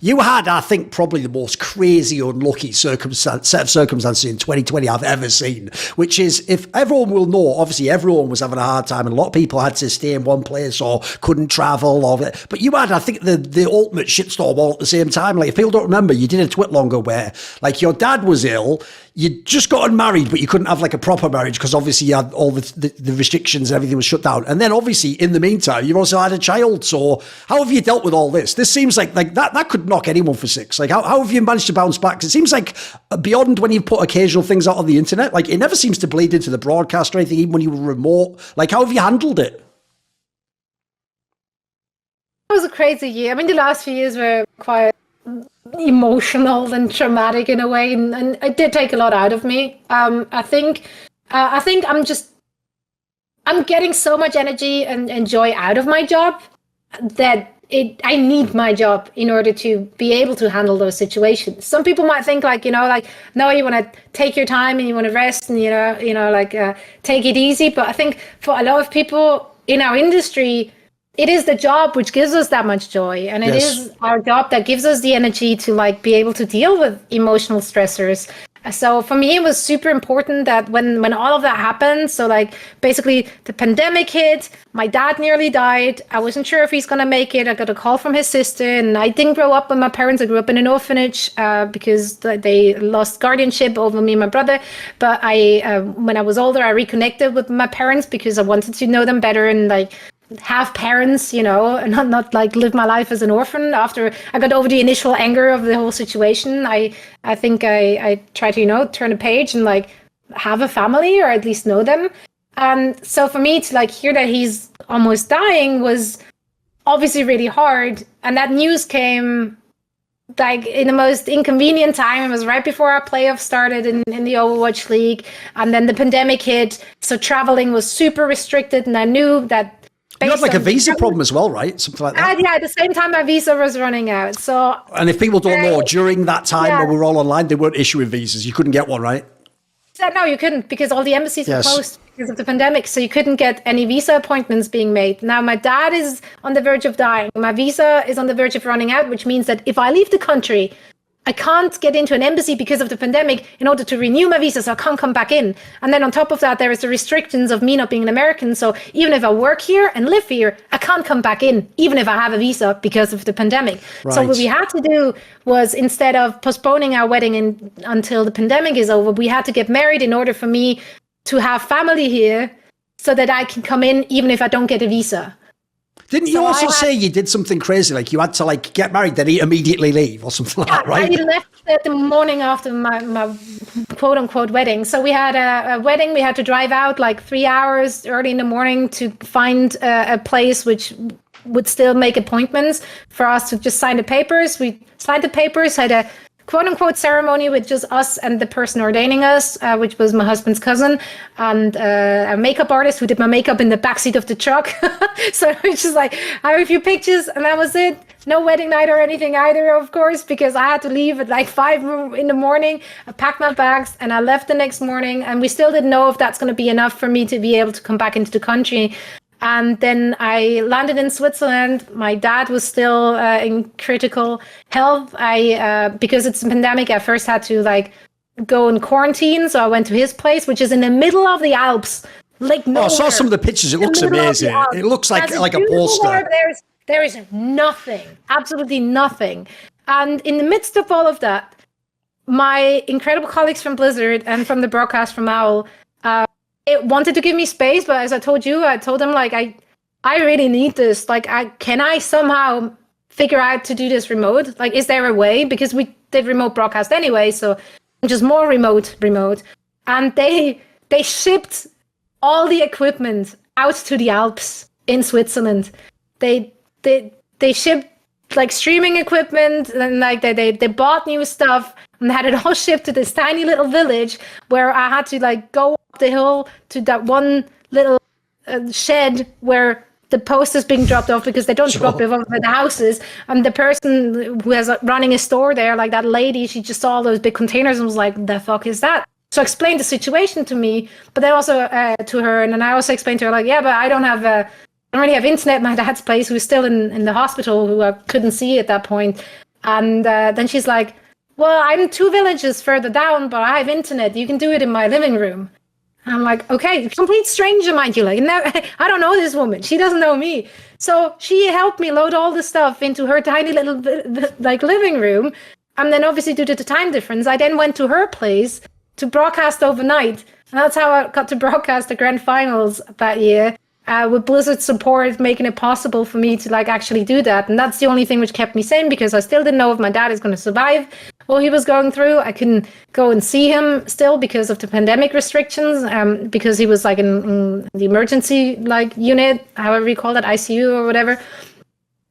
You had, I think, probably the most crazy, unlucky set of circumstances in 2020 I've ever seen, which is, if everyone will know, obviously everyone was having a hard time and a lot of people had to stay in one place or couldn't travel. But you had, I think, the ultimate shitstorm all at the same time. Like, if people don't remember, you did a twit longer where, like, your dad was ill, you'd just gotten married, but you couldn't have, like, a proper marriage because obviously you had all the restrictions and everything was shut down. And then, obviously, in the meantime, you've also had a child. So how have you dealt with all this? This seems like that could knock anyone for six. Like, how have you managed to bounce back? 'Cause it seems like beyond when you put occasional things out on the internet, like, it never seems to bleed into the broadcast or anything, even when you were remote. Like, how have you handled it? It was a crazy year. I mean, the last few years were quite emotional and traumatic in a way, and it did take a lot out of me. I think I'm getting so much energy and joy out of my job that I need my job in order to be able to handle those situations. Some people might think like, no, you want to take your time and you want to rest and, take it easy. But I think for a lot of people in our industry, it is the job which gives us that much joy. And it is our job that gives us the energy to like be able to deal with emotional stressors. So for me, it was super important that when all of that happened, so like basically the pandemic hit, my dad nearly died. I wasn't sure if he's going to make it. I got a call from his sister, and I didn't grow up with my parents. I grew up in an orphanage because they lost guardianship over me and my brother. But when I was older, I reconnected with my parents because I wanted to know them better and like have parents, and not like live my life as an orphan. After I got over the initial anger of the whole situation, I think I try to, turn a page and like have a family or at least know them. And so for me to like hear that he's almost dying was obviously really hard. And that news came like in the most inconvenient time. It was right before our playoffs started in the Overwatch League. And then the pandemic hit. So traveling was super restricted. And I knew that you had like a visa problem as well, right? Something like that. Yeah, at the same time my visa was running out. So, and if people don't know, during that time when we were all online, they weren't issuing visas. You couldn't get one, right? No, you couldn't, because all the embassies were closed because of the pandemic. So you couldn't get any visa appointments being made. Now my dad is on the verge of dying. My visa is on the verge of running out, which means that if I leave the country, I can't get into an embassy because of the pandemic in order to renew my visa, so I can't come back in. And then on top of that, there is the restrictions of me not being an American. So even if I work here and live here, I can't come back in, even if I have a visa because of the pandemic. Right. So what we had to do was, instead of postponing our wedding until the pandemic is over, we had to get married in order for me to have family here so that I can come in even if I don't get a visa. Didn't you also say you did something crazy, like you had to like get married, then immediately leave or something like that, right? I left the morning after my quote unquote wedding. So we had a wedding. We had to drive out like 3 hours early in the morning to find a place which would still make appointments for us to just sign the papers. We signed the papers, had a quote unquote ceremony with just us and the person ordaining us, which was my husband's cousin, and a makeup artist who did my makeup in the backseat of the truck. So it's just like, I have a few pictures and that was it. No wedding night or anything either, of course, because I had to leave at like 5 in the morning. I packed my bags and I left the next morning, and we still didn't know if that's going to be enough for me to be able to come back into the country. And then I landed in Switzerland. My dad was still in critical health. Because it's a pandemic, I first had to like go in quarantine. So I went to his place, which is in the middle of the Alps, like nowhere. Oh, I saw some of the pictures. It looks amazing. It looks like a poster. There is nothing, absolutely nothing. And in the midst of all of that, my incredible colleagues from Blizzard and from the broadcast from OWL wanted to give me space, but as I told them like, I really need this. Like, can I somehow figure out to do this remote? Like, is there a way? Because we did remote broadcast anyway, so just more remote. And they shipped all the equipment out to the Alps in Switzerland. They shipped like streaming equipment, and like they bought new stuff and had it all shipped to this tiny little village where I had to like go up the hill to that one little shed where the post is being dropped off, because they don't drop it off at the houses. And the person who is running a store there, like that lady, she just saw those big containers and was like, the fuck is that? So explained the situation to me, but then also to her. And then I also explained to her like, yeah, but I don't really have internet at my dad's place, who's still in the hospital, who I couldn't see at that point. And then she's like, well, I'm 2 villages further down, but I have internet. You can do it in my living room. And I'm like, okay, complete stranger, mind you. Like, no, I don't know this woman. She doesn't know me. So she helped me load all the stuff into her tiny little like living room. And then obviously due to the time difference, I then went to her place to broadcast overnight. And that's how I got to broadcast the grand finals that year. With Blizzard support making it possible for me to like actually do that. And that's the only thing which kept me sane, because I still didn't know if my dad is going to survive what he was going through. I couldn't go and see him still because of the pandemic restrictions, because he was like in the emergency like unit, however you call it, ICU or whatever.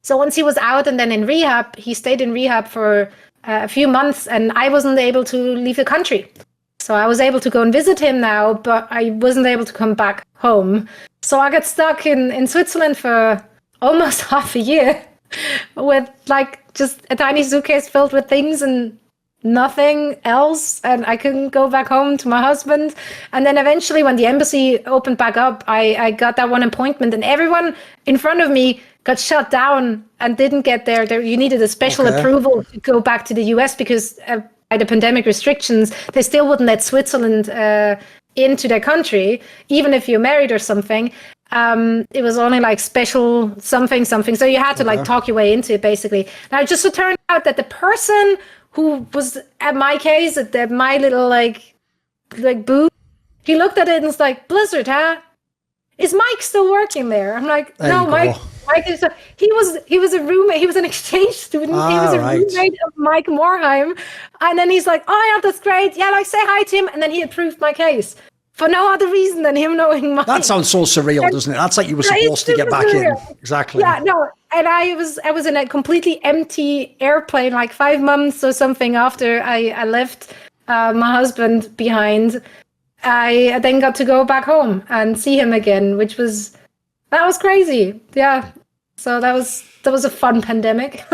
So once he was out and then in rehab, he stayed in rehab for a few months, and I wasn't able to leave the country. So I was able to go and visit him now, but I wasn't able to come back home. So I got stuck in Switzerland for almost half a year with like just a tiny suitcase filled with things and nothing else. And I couldn't go back home to my husband. And then eventually when the embassy opened back up, I got that one appointment, and everyone in front of me got shut down and didn't get there. You needed a special approval to go back to the US because by the pandemic restrictions, they still wouldn't let Switzerland into their country, even if you're married or something. It was only like special something. So you had to like talk your way into it, basically. Now, it just turned out that the person who was at my case, at my little like booth, he looked at it and was like, Blizzard, huh? Is Mike still working there? I'm like, no, Mike is he was a roommate. He was an exchange student. He was a roommate of Mike Morheim. And then he's like, oh yeah, that's great. Yeah, like say hi to him. And then he approved my case for no other reason than him knowing Mike. That sounds so surreal, doesn't it? That's like you were supposed to get back in. Exactly. Yeah, no. And I was in a completely empty airplane, like 5 months or something after I left my husband behind. I then got to go back home and see him again, that was crazy. Yeah. So that was a fun pandemic.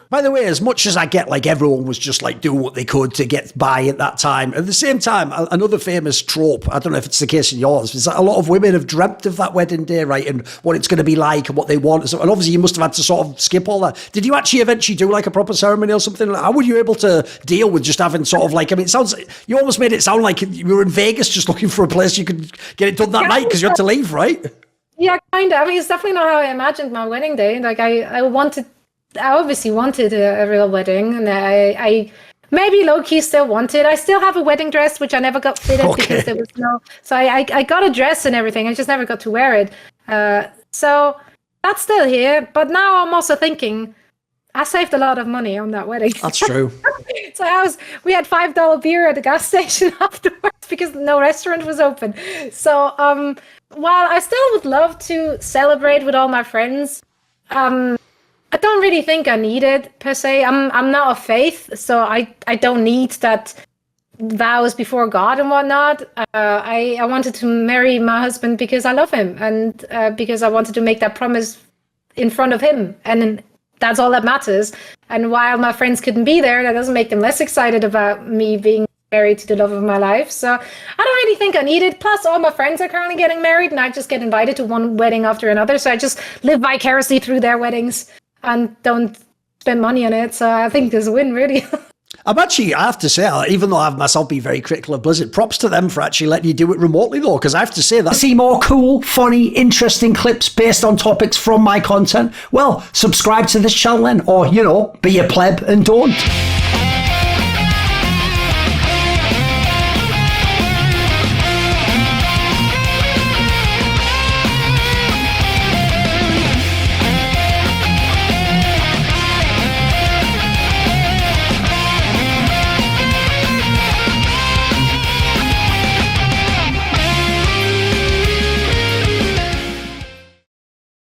By the way, as much as I get like everyone was just like doing what they could to get by at that time, at the same time, another famous trope, I don't know if it's the case in yours, is that a lot of women have dreamt of that wedding day, right? And what it's going to be like and what they want. And obviously you must have had to sort of skip all that. Did you actually eventually do like a proper ceremony or something? How were you able to deal with just having sort of like, I mean, it sounds, you almost made it sound like you were in Vegas just looking for a place you could get it done that night because you had to leave, right? Yeah, kind of. I mean, it's definitely not how I imagined my wedding day. Like I obviously wanted a real wedding, and I maybe low-key still wanted. I still have a wedding dress, which I never got fitted because there was no... So I got a dress and everything. I just never got to wear it. So that's still here. But now I'm also thinking, I saved a lot of money on that wedding. That's true. So we had $5 beer at the gas station afterwards because no restaurant was open. So while I still would love to celebrate with all my friends, I don't really think I need it per se. I'm not of faith, so I don't need that vows before God and whatnot. I wanted to marry my husband because I love him, and because I wanted to make that promise in front of him, and that's all that matters. And while my friends couldn't be there, that doesn't make them less excited about me being married to the love of my life. So I don't really think I need it. Plus, all my friends are currently getting married, and I just get invited to one wedding after another. So I just live vicariously through their weddings and don't spend money on it. So I think there's a win, really. I have to say, even though I've myself been very critical of Blizzard, props to them for actually letting you do it remotely, though, because I have to say that. See more cool, funny, interesting clips based on topics from my content? Well, subscribe to this channel then, or, be a pleb and don't.